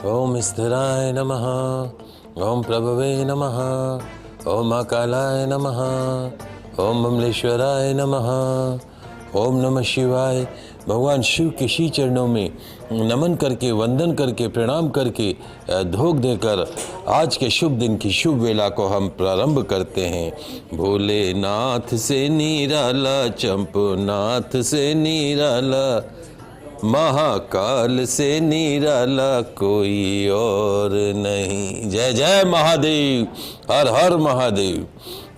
ओम स्थिराय नमः। ओम प्रभवे नमः। ओम महाकालाय नमः। ओम बमलेश्वराय नमः। ओम नमः शिवाय। भगवान शिव के श्री चरणों में नमन करके, वंदन करके, प्रणाम करके, धोख देकर आज के शुभ दिन की शुभ वेला को हम प्रारंभ करते हैं। भोलेनाथ से निराला, चंपनाथ से निराला, महाकाल से निराला कोई और नहीं। जय जय महादेव, हर हर महादेव।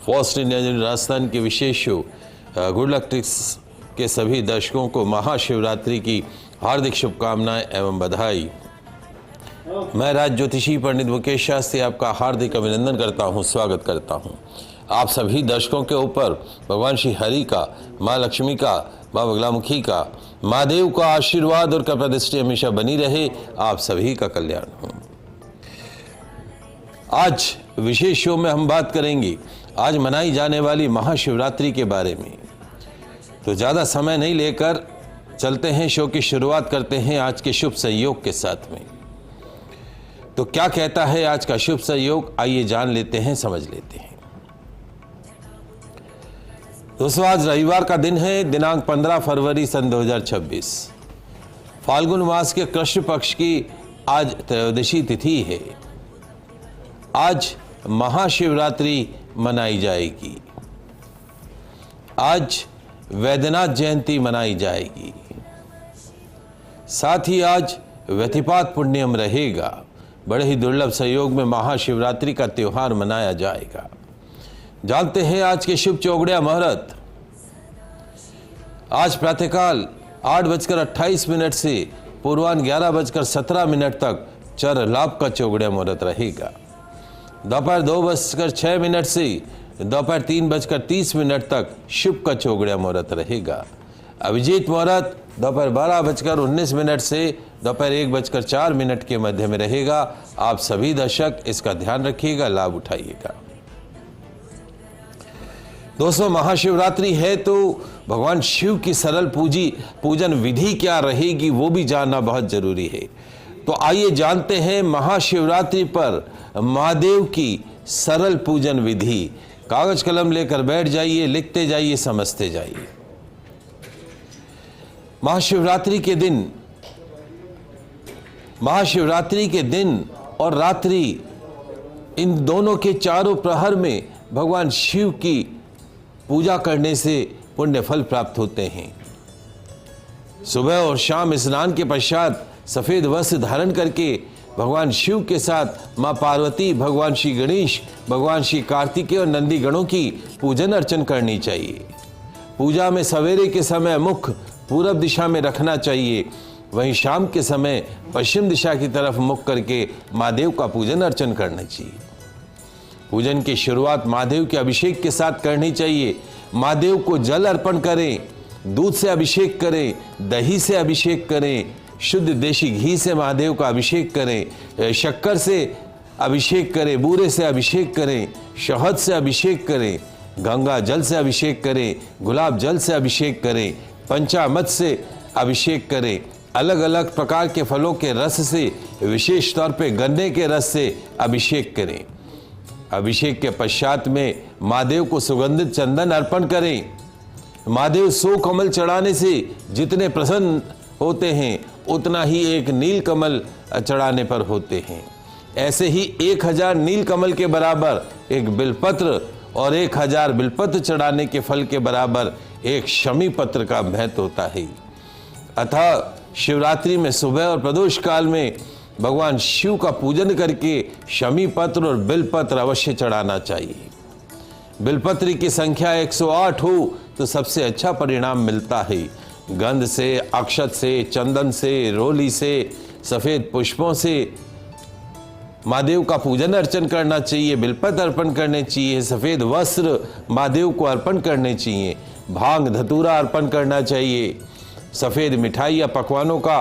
फर्स्ट इंडियन राजस्थान के विशेष शो गुड लक ट्रिक्स के सभी दर्शकों को महाशिवरात्रि की हार्दिक शुभकामनाएं एवं बधाई। मैं राज ज्योतिषी पंडित मुकेश शास्त्री आपका हार्दिक अभिनंदन करता हूं, स्वागत करता हूं। आप सभी दर्शकों के ऊपर भगवान श्री हरि का, माँ लक्ष्मी का, माँ बगलामुखी का, महादेव का आशीर्वाद और कृपा दृष्टि हमेशा बनी रहे। आप सभी का कल्याण हो। आज विशेष शो में हम बात करेंगे आज मनाई जाने वाली महाशिवरात्रि के बारे में। तो ज़्यादा समय नहीं लेकर चलते हैं, शो की शुरुआत करते हैं आज के शुभ संयोग के साथ में। तो क्या कहता है आज का शुभ संयोग, आइए जान लेते हैं, समझ लेते हैं। दोस्तों, आज रविवार का दिन है, दिनांक 15 फरवरी सन 2026। फाल्गुन मास के कृष्ण पक्ष की आज त्रयोदशी तिथि है। आज महाशिवरात्रि मनाई जाएगी। आज वैद्यनाथ जयंती मनाई जाएगी। साथ ही आज व्यतिपात पुण्यम रहेगा। बड़े ही दुर्लभ संयोग में महाशिवरात्रि का त्योहार मनाया जाएगा। जानते हैं आज के शुभ चौगड़िया मुहूर्त। आज प्रातःकाल 8:28 से पूर्वान्ह 11:17 तक चर लाभ का चौगड़िया मुहूर्त रहेगा। दोपहर 2:06 से दोपहर 3:30 तक शुभ का चौगड़िया मुहूर्त रहेगा। अभिजीत मुहूर्त दोपहर 12:19 से दोपहर 1:04 के मध्य में रहेगा। आप सभी दर्शक इसका ध्यान रखिएगा, लाभ उठाइएगा। दोस्तों, महाशिवरात्रि है तो भगवान शिव की सरल पूजन विधि क्या रहेगी वो भी जानना बहुत जरूरी है। तो आइए जानते हैं महाशिवरात्रि पर महादेव की सरल पूजन विधि। कागज कलम लेकर बैठ जाइए, लिखते जाइए, समझते जाइए। महाशिवरात्रि के दिन और रात्रि, इन दोनों के चारों प्रहर में भगवान शिव की पूजा करने से पुण्य फल प्राप्त होते हैं। सुबह और शाम स्नान के पश्चात सफेद वस्त्र धारण करके भगवान शिव के साथ मां पार्वती, भगवान श्री गणेश, भगवान श्री कार्तिकेय और नंदी गणों की पूजन अर्चन करनी चाहिए। पूजा में सवेरे के समय मुख पूरब दिशा में रखना चाहिए, वहीं शाम के समय पश्चिम दिशा की तरफ मुख करके महादेव का पूजन अर्चन करना चाहिए। पूजन की शुरुआत महादेव के अभिषेक के साथ करनी चाहिए। महादेव को जल अर्पण करें, दूध से अभिषेक करें, दही से अभिषेक करें, शुद्ध देशी घी से महादेव का अभिषेक करें, शक्कर से अभिषेक करें, बूरे से अभिषेक करें, शहद से अभिषेक करें, गंगा जल से अभिषेक करें, गुलाब जल से अभिषेक करें, पंचामृत से अभिषेक करें, अलग अलग प्रकार के फलों के रस से, विशेष तौर पे गन्ने के रस से अभिषेक करें। अभिषेक के पश्चात में महादेव को सुगंधित चंदन अर्पण करें। महादेव 100 कमल चढ़ाने से जितने प्रसन्न होते हैं उतना ही एक नील कमल चढ़ाने पर होते हैं। ऐसे ही 1000 नील कमल के बराबर एक बिलपत्र और 1000 बिलपत्र चढ़ाने के फल के बराबर एक शमी पत्र का महत्व होता है। अतः शिवरात्रि में सुबह और प्रदोष काल में भगवान शिव का पूजन करके शमी पत्र और बिलपत्र अवश्य चढ़ाना चाहिए। बिलपत्र की संख्या 108 हो तो सबसे अच्छा परिणाम मिलता है। गंध से, अक्षत से, चंदन से, रोली से, सफेद पुष्पों से महादेव का पूजन अर्चन करना चाहिए। बिलपत्र अर्पण करने चाहिए, सफेद वस्त्र महादेव को अर्पण करने चाहिए, भांग धतूरा अर्पण करना चाहिए, सफेद मिठाई या पकवानों का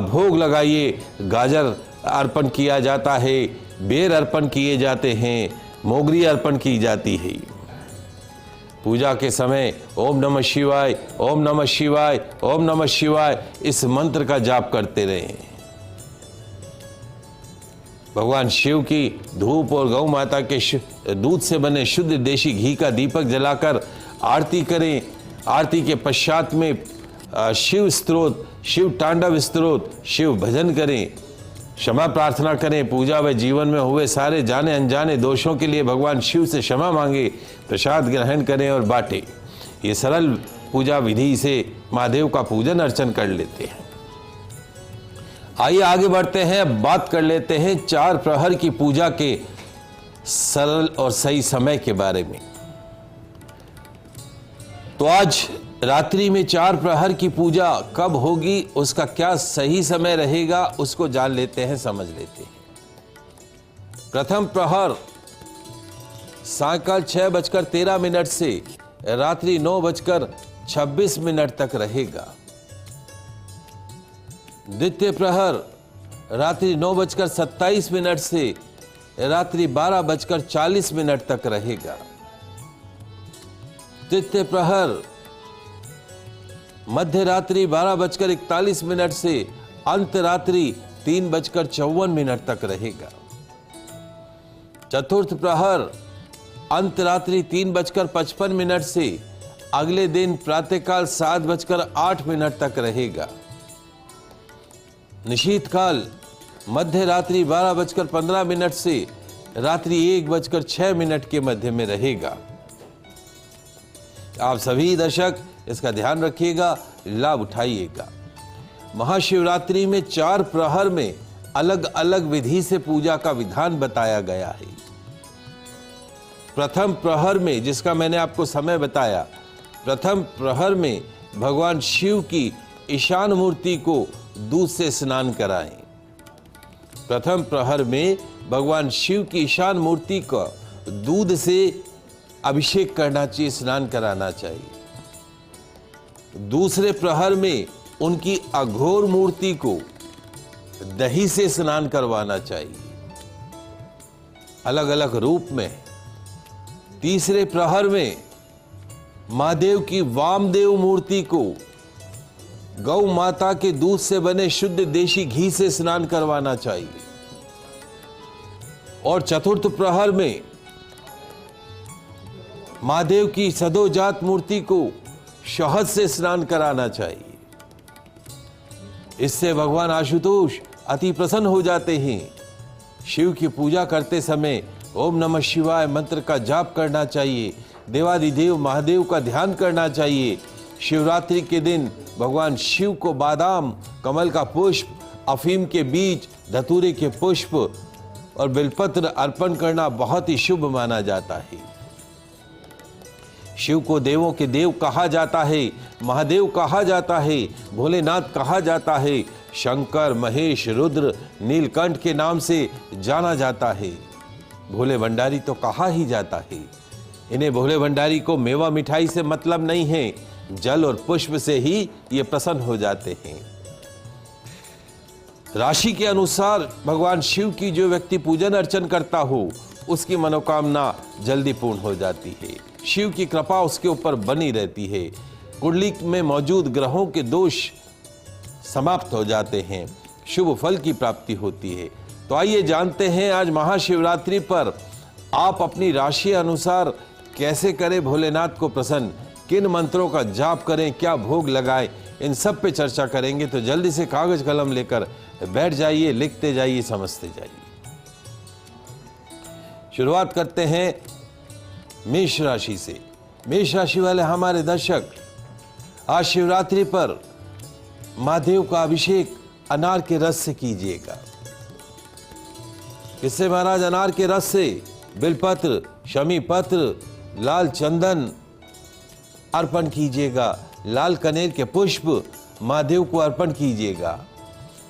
भोग लगाइए। गाजर अर्पण किया जाता है, बेर अर्पण किए जाते हैं, मोगरी अर्पण की जाती है। पूजा के समय ओम नमः शिवाय, ओम नमः शिवाय, ओम नमः शिवाय इस मंत्र का जाप करते रहें। भगवान शिव की धूप और गौ माता के दूध से बने शुद्ध देशी घी का दीपक जलाकर आरती करें। आरती के पश्चात में शिव स्तोत्र, शिव तांडव स्तोत्र, शिव भजन करें, क्षमा प्रार्थना करें। पूजा व जीवन में हुए सारे जाने अनजाने दोषों के लिए भगवान शिव से क्षमा मांगे। प्रसाद ग्रहण करें और बांटें। ये सरल पूजा विधि से महादेव का पूजन अर्चन कर लेते हैं। आइए आगे बढ़ते हैं। अब बात कर लेते हैं 4 प्रहर की पूजा के सरल और सही समय के बारे में। तो आज रात्रि में 4 प्रहर की पूजा कब होगी, उसका क्या सही समय रहेगा, उसको जान लेते हैं, समझ लेते हैं। प्रथम प्रहर सायंकाल 6:13 से रात्रि 9:26 तक रहेगा। द्वितीय प्रहर रात्रि 9:27 से रात्रि 12:40 तक रहेगा। तृतीय प्रहर मध्य रात्रि 12:41 से अंत रात्रि 3:54 तक रहेगा। चतुर्थ प्रहर अंत रात्रि 3:55 से अगले दिन प्रातःकाल 7:08 तक रहेगा। निशीथ काल मध्य रात्रि 12:15 से रात्रि 1:06 के मध्य में रहेगा। आप सभी दर्शक इसका ध्यान रखिएगा, लाभ उठाइएगा। महाशिवरात्रि में 4 प्रहर में अलग अलग विधि से पूजा का विधान बताया गया है। प्रथम प्रहर में, जिसका मैंने आपको समय बताया, प्रथम प्रहर में भगवान शिव की ईशान मूर्ति को दूध से स्नान कराएं। प्रथम प्रहर में भगवान शिव की ईशान मूर्ति को दूध से अभिषेक करना चाहिए, स्नान कराना चाहिए। दूसरे प्रहर में उनकी अघोर मूर्ति को दही से स्नान करवाना चाहिए, अलग अलग रूप में। तीसरे प्रहर में महादेव की वामदेव मूर्ति को गौ माता के दूध से बने शुद्ध देशी घी से स्नान करवाना चाहिए। और चतुर्थ प्रहर में महादेव की सदोजात मूर्ति को शहद से स्नान कराना चाहिए। इससे भगवान आशुतोष अति प्रसन्न हो जाते हैं। शिव की पूजा करते समय ओम नमः शिवाय मंत्र का जाप करना चाहिए। देवादिदेव महादेव का ध्यान करना चाहिए। शिवरात्रि के दिन भगवान शिव को बादाम, कमल का पुष्प, अफीम के बीज, धतूरे के पुष्प और बेलपत्र अर्पण करना बहुत ही शुभ माना जाता है। शिव को देवों के देव कहा जाता है, महादेव कहा जाता है, भोलेनाथ कहा जाता है, शंकर, महेश, रुद्र, नीलकंठ के नाम से जाना जाता है। भोले भंडारी तो कहा ही जाता है। इन्हें भोले भंडारी को मेवा मिठाई से मतलब नहीं है, जल और पुष्प से ही ये प्रसन्न हो जाते हैं। राशि के अनुसार भगवान शिव की जो व्यक्ति पूजन अर्चन करता हो, उसकी मनोकामना जल्दी पूर्ण हो जाती है। शिव की कृपा उसके ऊपर बनी रहती है। कुंडली में मौजूद ग्रहों के दोष समाप्त हो जाते हैं, शुभ फल की प्राप्ति होती है। तो आइए जानते हैं आज महाशिवरात्रि पर आप अपनी राशि अनुसार कैसे करें भोलेनाथ को प्रसन्न, किन मंत्रों का जाप करें, क्या भोग लगाएं, इन सब पे चर्चा करेंगे। तो जल्दी से कागज कलम लेकर बैठ जाइए, लिखते जाइए, समझते जाइए। शुरुआत करते हैं मेष राशि से। मेष राशि वाले हमारे दर्शक, आज शिवरात्रि पर महादेव का अभिषेक अनार के रस से कीजिएगा। किससे महाराज? अनार के रस से। बिलपत्र, शमी पत्र, लाल चंदन अर्पण कीजिएगा। लाल कनेर के पुष्प महादेव को अर्पण कीजिएगा।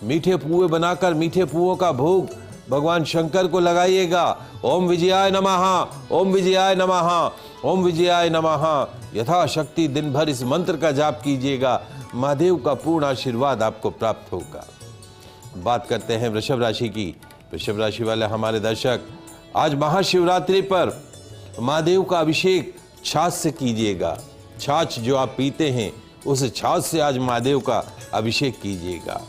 मीठे पुए बनाकर मीठे पुओं का भोग भगवान शंकर को लगाइएगा। ओम विजयाय नमः, ओम विजयाय नमः, ओम विजयाय नमः। यथाशक्ति दिन भर इस मंत्र का जाप कीजिएगा। महादेव का पूर्ण आशीर्वाद आपको प्राप्त होगा। बात करते हैं वृषभ राशि की। वृषभ राशि वाले हमारे दर्शक, आज महाशिवरात्रि पर महादेव का अभिषेक छाछ से कीजिएगा। छाछ जो आप पीते हैं, उस छाछ से आज महादेव का अभिषेक कीजिएगा।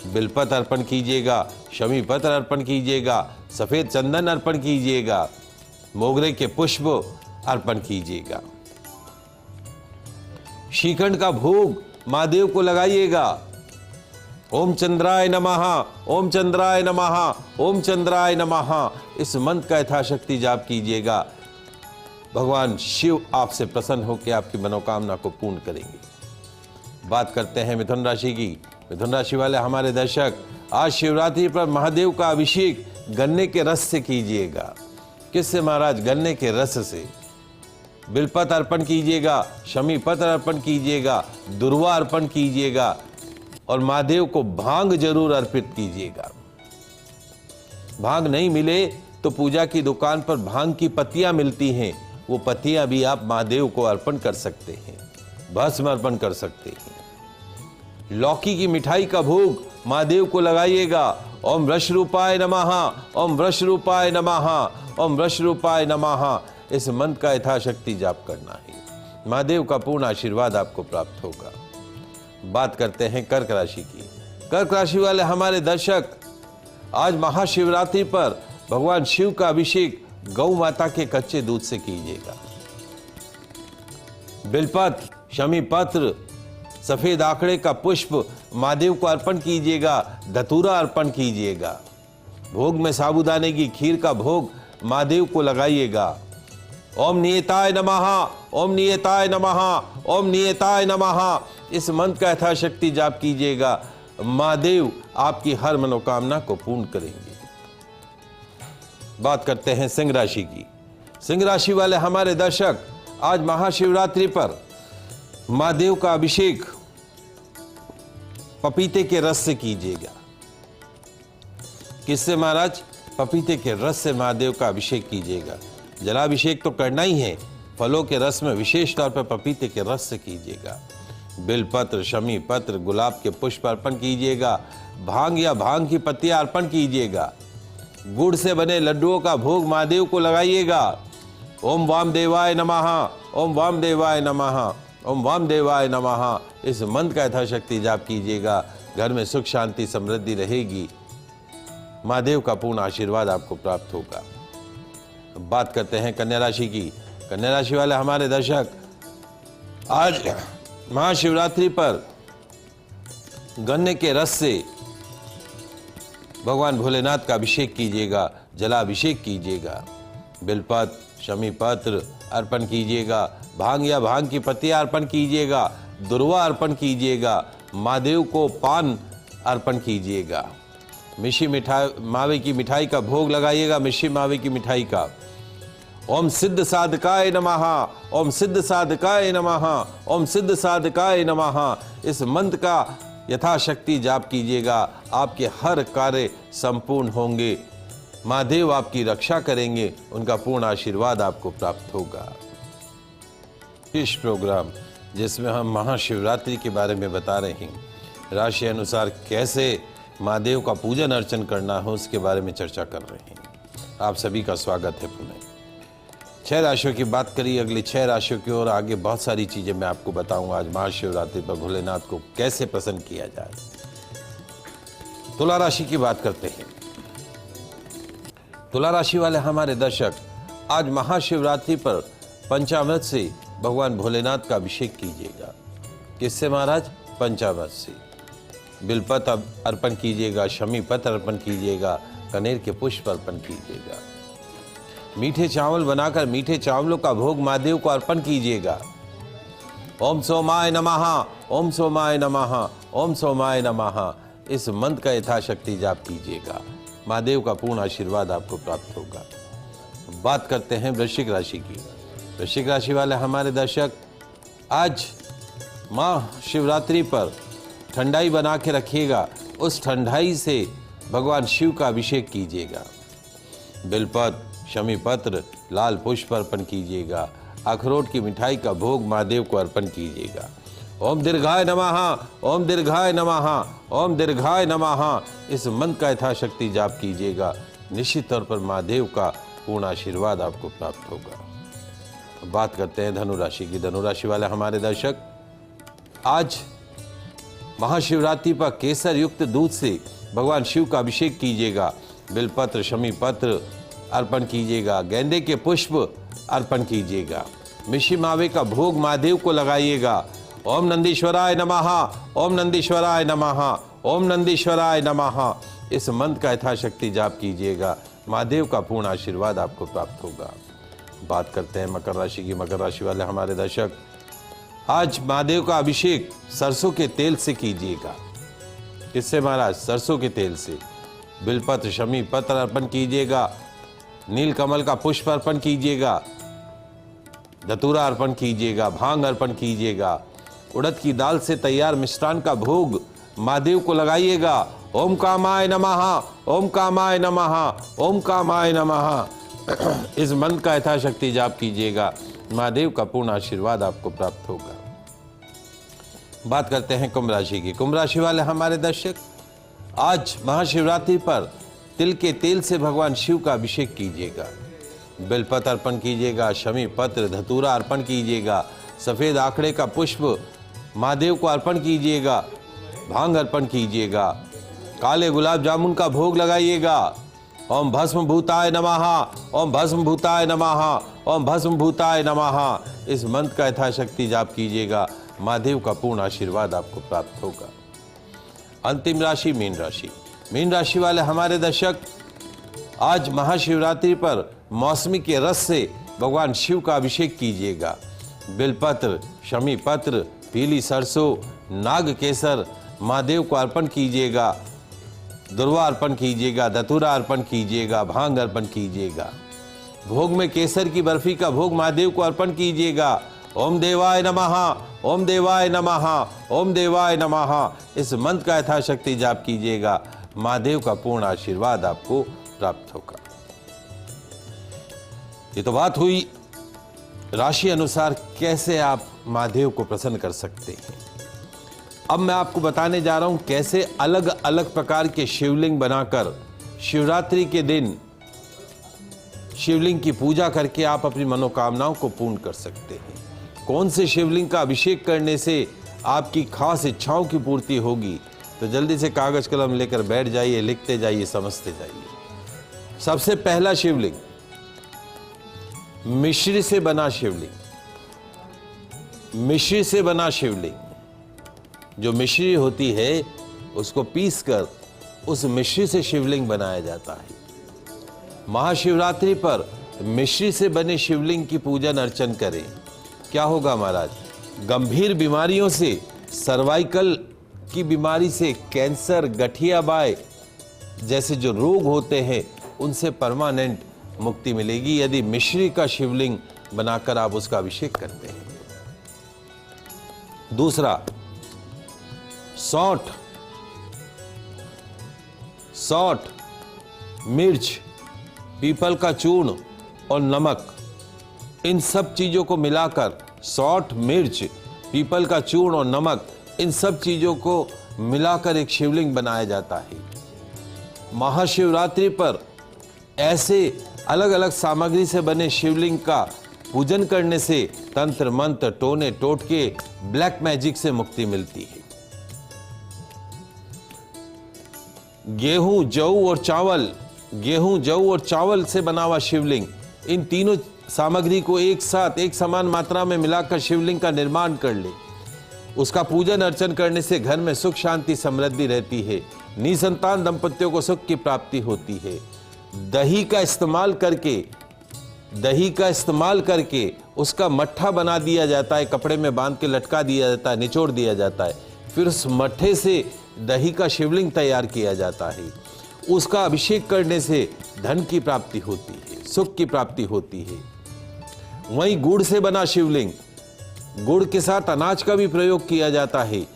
बिलपत्र अर्पण कीजिएगा, शमी पत्र अर्पण कीजिएगा, सफेद चंदन अर्पण कीजिएगा, मोगरे के पुष्प अर्पण कीजिएगा। श्रीखंड का भोग महादेव को लगाइएगा। ओम चंद्राय नमः, ओम चंद्राय नमः, ओम चंद्राय नमः, इस मंत्र का यथाशक्ति जाप कीजिएगा। भगवान शिव आपसे प्रसन्न होकर आपकी मनोकामना को पूर्ण करेंगे। बात करते हैं मिथुन राशि की। मिथुन राशि वाले हमारे दर्शक, आज शिवरात्रि पर महादेव का अभिषेक गन्ने के रस से कीजिएगा। किससे महाराज? गन्ने के रस से। बिलपत्र अर्पण कीजिएगा, शमी पत्र अर्पण कीजिएगा, दुर्वा अर्पण कीजिएगा और महादेव को भांग जरूर अर्पित कीजिएगा। भांग नहीं मिले तो पूजा की दुकान पर भांग की पत्तियां मिलती हैं, वो पत्तियां भी आप महादेव को अर्पण कर सकते हैं, भस्म अर्पण कर सकते हैं। लौकी की मिठाई का भोग महादेव को लगाइएगा। ओम वृष रूपाय नमः, ओम वृष रूपाय नमः, ओम वृष रूपाय नमः, इस मंत्र का यथाशक्ति जाप करना है। महादेव का पूर्ण आशीर्वाद आपको प्राप्त होगा। बात करते हैं कर्क राशि की। कर्क राशि वाले हमारे दर्शक, आज महाशिवरात्रि पर भगवान शिव का अभिषेक गौ माता के कच्चे दूध से कीजिएगा। बिलपत्र, शमी पत्र, सफेद आंकड़े का पुष्प महादेव को अर्पण कीजिएगा, धतूरा अर्पण कीजिएगा। भोग में साबूदाने की खीर का भोग महादेव को लगाइएगा। ओम नियताय नमः, ओम नियताय नमः, ओम नियताय नमः, इस मंत्र का यथाशक्ति जाप कीजिएगा। महादेव आपकी हर मनोकामना को पूर्ण करेंगे। बात करते हैं सिंह राशि की। सिंह राशि वाले हमारे दर्शक, आज महाशिवरात्रि पर महादेव का अभिषेक पपीते के रस से कीजिएगा। किससे महाराज? पपीते के रस से महादेव का अभिषेक कीजिएगा। जलाभिषेक तो करना ही है, फलों के रस में विशेष तौर पर पपीते के रस से कीजिएगा। बिलपत्र, शमी पत्र, गुलाब के पुष्प अर्पण कीजिएगा। भांग या भांग की पत्तियां अर्पण कीजिएगा। गुड़ से बने लड्डुओं का भोग महादेव को लगाइएगा। ओम वामदेवाय नमः, ओम वामदेवाय नमः, ओम वामदेवाय नमः, इस मंत्र का यथाशक्ति जाप कीजिएगा। घर में सुख शांति समृद्धि रहेगी। महादेव का पूर्ण आशीर्वाद आपको प्राप्त होगा। बात करते हैं कन्या राशि की। कन्या राशि वाले हमारे दर्शक, आज महाशिवरात्रि पर गन्ने के रस से भगवान भोलेनाथ का अभिषेक कीजिएगा, जलाभिषेक कीजिएगा। बिलपत्र, शमी पत्र अर्पण कीजिएगा। भांग या भांग की पत्तियां अर्पण कीजिएगा। दुर्वा अर्पण कीजिएगा। महादेव को पान अर्पण कीजिएगा। मिश्री मिठाई, मावे की मिठाई का भोग लगाइएगा, मिश्री मावे की मिठाई का। ओम सिद्ध साधकाय नमः, ओम सिद्ध साधकाय नमः, ओम सिद्ध साधकाय नमः, इस मंत्र का यथाशक्ति जाप कीजिएगा। आपके हर कार्य संपूर्ण होंगे। महादेव आपकी रक्षा करेंगे, उनका पूर्ण आशीर्वाद आपको प्राप्त होगा। इस प्रोग्राम जिसमें हम महाशिवरात्रि के बारे में बता रहे हैं, राशि अनुसार कैसे महादेव का पूजन अर्चन करना हो, उसके बारे में चर्चा कर रहे हैं। आप सभी का स्वागत है पुनः। 6 राशियों की बात करिए, अगली 6 राशियों की ओर आगे बहुत सारी चीजें मैं आपको बताऊंगा। आज महाशिवरात्रि पर भोलेनाथ को कैसे प्रसन्न किया जाए। तुला राशि की बात करते हैं। तुला राशि वाले हमारे दर्शक, आज महाशिवरात्रि पर पंचामृत से भगवान भोलेनाथ का अभिषेक कीजिएगा। किससे महाराज? पंचामृत से। बिलपत्र अर्पण कीजिएगा, शमी पत्र अर्पण कीजिएगा, कनेर के पुष्प अर्पण कीजिएगा। मीठे चावल बनाकर मीठे चावलों का भोग महादेव को अर्पण कीजिएगा। ओम सोमाय नमः, ओम सोमाय नमः, ओम सोमाय नमः, इस मंत्र का यथाशक्ति जाप कीजिएगा। महादेव का पूर्ण आशीर्वाद आपको प्राप्त होगा। बात करते हैं वृश्चिक राशि की। वृश्चिक राशि वाले हमारे दर्शक, आज महाशिवरात्रि पर ठंडाई बना के रखिएगा। उस ठंडाई से भगवान शिव का अभिषेक कीजिएगा। बिलपत्र, शमी पत्र, लाल पुष्प अर्पण कीजिएगा। अखरोट की मिठाई का भोग महादेव को अर्पण कीजिएगा। ओम दीर्घाय नमः, ओम दीर्घाय नमः, ओम दीर्घाय नमः, इस मंत्र का यथाशक्ति जाप कीजिएगा। निश्चित तौर पर महादेव का पूर्ण आशीर्वाद आपको प्राप्त होगा। बात करते हैं धनु राशि की। धनु राशि वाले हमारे दर्शक, आज महाशिवरात्रि पर केसर युक्त दूध से भगवान शिव का अभिषेक कीजिएगा। बिलपत्र शमी पत्र अर्पण कीजिएगा। गेंदे के पुष्प अर्पण कीजिएगा। मिश्री मावे का भोग महादेव को लगाइएगा। ओम नंदीश्वराय नमः, ओम नंदीश्वराय नमः, ओम नंदीश्वराय नमः। इस मंत्र का यथाशक्ति जाप कीजिएगा। महादेव का पूर्ण आशीर्वाद आपको प्राप्त होगा। बात करते हैं मकर राशि की। मकर राशि वाले हमारे दर्शक, आज महादेव का अभिषेक सरसों के तेल से कीजिएगा। किससे महाराज? सरसों के तेल से। बिलपत्र शमी पत्र अर्पण कीजिएगा। नील कमल का पुष्प अर्पण कीजिएगा। धतूरा अर्पण कीजिएगा। भांग अर्पण कीजिएगा। उड़द की दाल से तैयार मिष्टान का भोग महादेव को लगाइएगा। ओम कामाय नमः, ओम कामाय नमः, ओम कामाय नमः। इस मंत्र का यथाशक्ति जाप कीजिएगा। महादेव का पूर्ण आशीर्वाद आपको प्राप्त होगा। बात करते हैं कुंभ राशि की। कुंभ राशि वाले हमारे दर्शक, आज महाशिवरात्रि पर तिल के तेल से भगवान शिव का अभिषेक कीजिएगा। बेलपत्र अर्पण कीजिएगा। शमी पत्र धतूरा अर्पण कीजिएगा। सफेद आंकड़े का पुष्प महादेव को अर्पण कीजिएगा। भांग अर्पण कीजिएगा। काले गुलाब जामुन का भोग लगाइएगा। ओम भस्म भूताय नमः, ओम भस्म भूताय नमः, ओम भस्म भूताय नमः। इस मंत्र का यथाशक्ति जाप कीजिएगा। महादेव का पूर्ण आशीर्वाद आपको प्राप्त होगा। अंतिम राशि मीन राशि। मीन राशि वाले हमारे दर्शक, आज महाशिवरात्रि पर मौसमी के रस से भगवान शिव का अभिषेक कीजिएगा। बिलपत्र शमी पत्र पीली सरसों नाग केसर महादेव को अर्पण कीजिएगा। दुर्वा अर्पण कीजिएगा। धतूरा अर्पण कीजिएगा। भांग अर्पण कीजिएगा। भोग में केसर की बर्फी का भोग महादेव को अर्पण कीजिएगा। ओम देवाय नमः, ओम देवाय नमः, ओम देवाय नमः। इस मंत्र का यथाशक्ति जाप कीजिएगा। महादेव का पूर्ण आशीर्वाद आपको प्राप्त होगा। ये तो बात हुई राशि अनुसार कैसे आप महादेव को प्रसन्न कर सकते हैं। अब मैं आपको बताने जा रहा हूं कैसे अलग अलग प्रकार के शिवलिंग बनाकर शिवरात्रि के दिन शिवलिंग की पूजा करके आप अपनी मनोकामनाओं को पूर्ण कर सकते हैं। कौन से शिवलिंग का अभिषेक करने से आपकी खास इच्छाओं की पूर्ति होगी, तो जल्दी से कागज कलम लेकर बैठ जाइए, लिखते जाइए, समझते जाइए। सबसे पहला शिवलिंग मिश्री से बना शिवलिंग। मिश्री से बना शिवलिंग, जो मिश्री होती है उसको पीसकर उस मिश्री से शिवलिंग बनाया जाता है। महाशिवरात्रि पर मिश्री से बने शिवलिंग की पूजन अर्चन करें। क्या होगा महाराज? गंभीर बीमारियों से, सर्वाइकल की बीमारी से, कैंसर, गठियाबाई जैसे जो रोग होते हैं उनसे परमानेंट मुक्ति मिलेगी यदि मिश्री का शिवलिंग बनाकर आप उसका अभिषेक करते हैं। दूसरा, सौंठ, मिर्च, पीपल का चूर्ण और नमक, इन सब चीजों को मिलाकर, सौंठ, मिर्च, पीपल का चूर्ण और नमक, इन सब चीजों को मिलाकर एक शिवलिंग बनाया जाता है। महाशिवरात्रि पर ऐसे अलग अलग सामग्री से बने शिवलिंग का पूजन करने से तंत्र मंत्र, टोने टोटके, ब्लैक मैजिक से मुक्ति मिलती है। गेहूं, जौ और चावल, गेहूं, जौ और चावल से बना हुआ शिवलिंग, इन तीनों सामग्री को एक साथ एक समान मात्रा में मिलाकर शिवलिंग का निर्माण कर ले। उसका पूजन अर्चन करने से घर में सुख शांति समृद्धि रहती है। निसंतान दंपतियों को सुख की प्राप्ति होती है। दही का इस्तेमाल करके उसका मट्ठा बना दिया जाता है, कपड़े में बांध के लटका दिया जाता है, निचोड़ दिया जाता है। फिर उस मट्ठे से दही का शिवलिंग तैयार किया जाता है। उसका अभिषेक करने से धन की प्राप्ति होती है, सुख की प्राप्ति होती है। वहीं गुड़ से बना शिवलिंग, गुड़ के साथ अनाज का भी प्रयोग किया जाता है।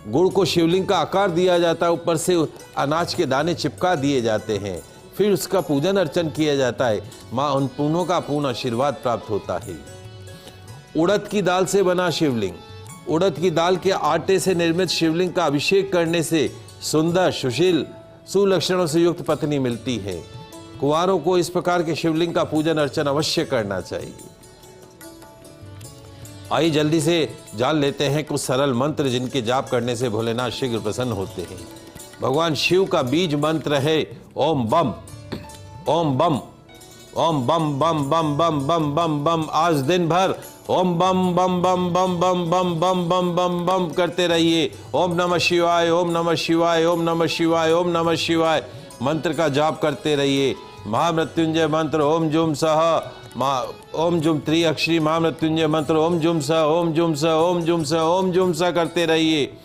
गुड़ को शिवलिंग का आकार दिया जाता है, ऊपर से अनाज के दाने चिपका दिए जाते हैं, फिर उसका पूजन अर्चन किया जाता है। मां अन्नपूर्णा का पूर्ण आशीर्वाद प्राप्त होता है। उड़द की दाल से बना शिवलिंग, उड़द की दाल के आटे से निर्मित शिवलिंग का अभिषेक करने से सुंदर, सुशील, सुलक्षणों से युक्त पत्नी मिलती है। कुंवारों को इस प्रकार के शिवलिंग का पूजन अर्चन अवश्य करना चाहिए। आइए जल्दी से जान लेते हैं कुछ सरल मंत्र जिनके जाप करने से भोलेनाथ शीघ्र प्रसन्न होते हैं। भगवान शिव का बीज मंत्र है ओम बम, ओम बम, ओम बम बम बम बम बम बम बम। आज दिन भर ओम बम बम बम बम बम बम बम बम बम बम करते रहिए। ओम नमः शिवाय, ओम नमः शिवाय, ओम नमः शिवाय, ओम नमः शिवाय मंत्र का जाप करते रहिए। महामृत्युंजय मंत्र ओम जुम सह, ओम जुम त्रिअक्षरी महामृत्युंजय मंत्र ओम जुम स, ओम जुम स, ओम जुम स, ओम जुम स करते रहिए।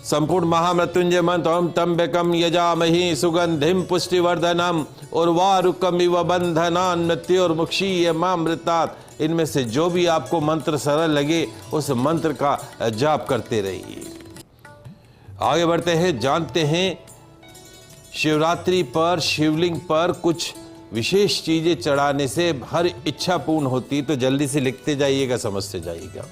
संपूर्ण महामृत्युंजय मंत्र ओम त्र्यंबकम यजामहि सुगंधिम पुष्टिवर्धनम उर्वारुकमिव बंधनान् मृत्योर्मुक्षीयमामृतात्। इनमें से जो भी आपको मंत्र सरल लगे उस मंत्र का जाप करते रहिए। आगे बढ़ते हैं, जानते हैं शिवरात्रि पर शिवलिंग पर कुछ विशेष चीजें चढ़ाने से हर इच्छा पूर्ण होती। तो जल्दी से लिखते जाइएगा, समझते जाइएगा।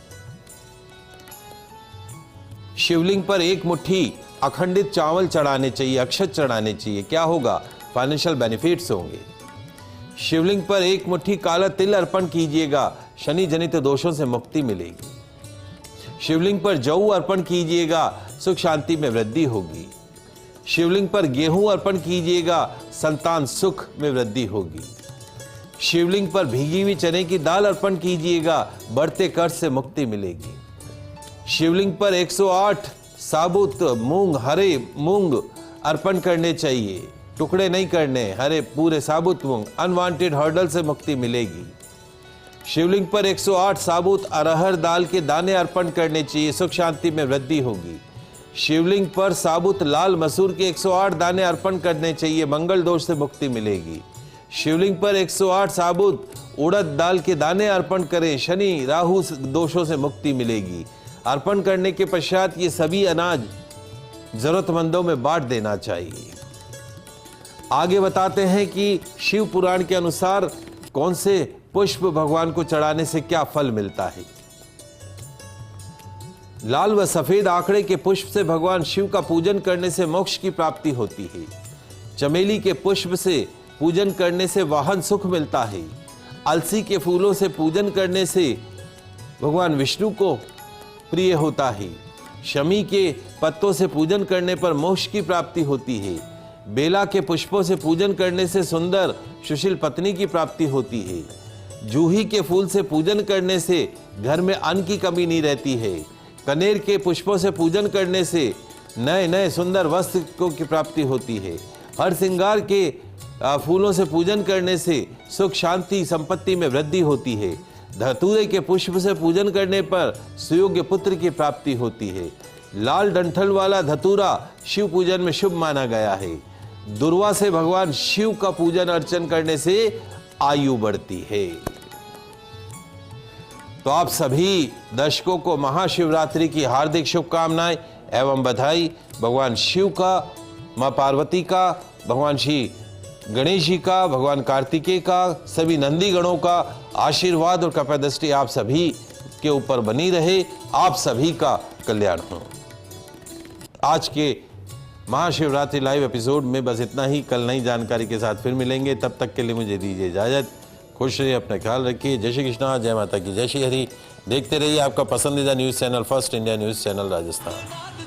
शिवलिंग पर एक मुट्ठी अखंडित चावल चढ़ाने चाहिए, अक्षत चढ़ाने चाहिए। क्या होगा? फाइनेंशियल बेनिफिट्स होंगे। शिवलिंग पर एक मुट्ठी काला तिल अर्पण कीजिएगा, शनि जनित दोषों से मुक्ति मिलेगी। शिवलिंग पर जौ अर्पण कीजिएगा, सुख शांति में वृद्धि होगी। शिवलिंग पर गेहूं अर्पण कीजिएगा, संतान सुख में वृद्धि होगी। शिवलिंग पर भीगी हुई चने की दाल अर्पण कीजिएगा, बढ़ते कर्ज से मुक्ति मिलेगी। शिवलिंग पर 108 साबुत मूंग, हरे मूंग अर्पण करने चाहिए, टुकड़े नहीं करने, हरे पूरे साबुत मूंग। अनवांटेड हर्डल से मुक्ति मिलेगी। शिवलिंग पर 108 साबुत अरहर दाल के दाने अर्पण करने चाहिए, सुख शांति में वृद्धि होगी। शिवलिंग पर साबुत लाल मसूर के 108 दाने अर्पण करने चाहिए, मंगल दोष से मुक्ति मिलेगी। शिवलिंग पर 108 साबुत उड़द दाल के दाने अर्पण करें, शनि राहु दोषों से मुक्ति मिलेगी। अर्पण करने के पश्चात ये सभी अनाज जरूरतमंदों में बांट देना चाहिए। आगे बताते हैं कि शिव पुराण के अनुसार कौन से पुष्प भगवान को चढ़ाने से क्या फल मिलता है। लाल व सफेद आंकड़े के पुष्प से भगवान शिव का पूजन करने से मोक्ष की प्राप्ति होती है। चमेली के पुष्प से पूजन करने से वाहन सुख मिलता है। अलसी के फूलों से पूजन करने से भगवान विष्णु को प्रिय होता है। शमी के पत्तों से पूजन करने पर मोक्ष की प्राप्ति होती है। बेला के पुष्पों से पूजन करने से सुंदर सुशील पत्नी की प्राप्ति होती है। जूही के फूल से पूजन करने से घर में अन्न की कमी नहीं रहती है। कनेर के पुष्पों से पूजन करने से नए नए सुंदर वस्त्र की प्राप्ति होती है। हर श्रृंगार के फूलों से पूजन करने से सुख शांति संपत्ति में वृद्धि होती है। धतूरे के पुष्प से पूजन करने पर सुयोग्य पुत्र की प्राप्ति होती है। लाल डंठल वाला धतूरा शिव पूजन में शुभ माना गया है। दुर्वा से भगवान शिव का पूजन अर्चन करने से आयु बढ़ती है। तो आप सभी दर्शकों को महाशिवरात्रि की हार्दिक शुभकामनाएं एवं बधाई। भगवान शिव का, मां पार्वती का, भगवान श्री गणेश जी का, भगवान कार्तिकेय का, सभी नंदी गणों का आशीर्वाद और कृपा दृष्टि आप सभी के ऊपर बनी रहे। आप सभी का कल्याण हो। आज के महाशिवरात्रि लाइव एपिसोड में बस इतना ही। कल नई जानकारी के साथ फिर मिलेंगे। तब तक के लिए मुझे दीजिए इजाजत। खुश रहिए, अपना ख्याल रखिए। जय श्री कृष्णा, जय माता की, जय श्री हरि। देखते रहिए आपका पसंदीदा news channel first India news channel Rajasthan.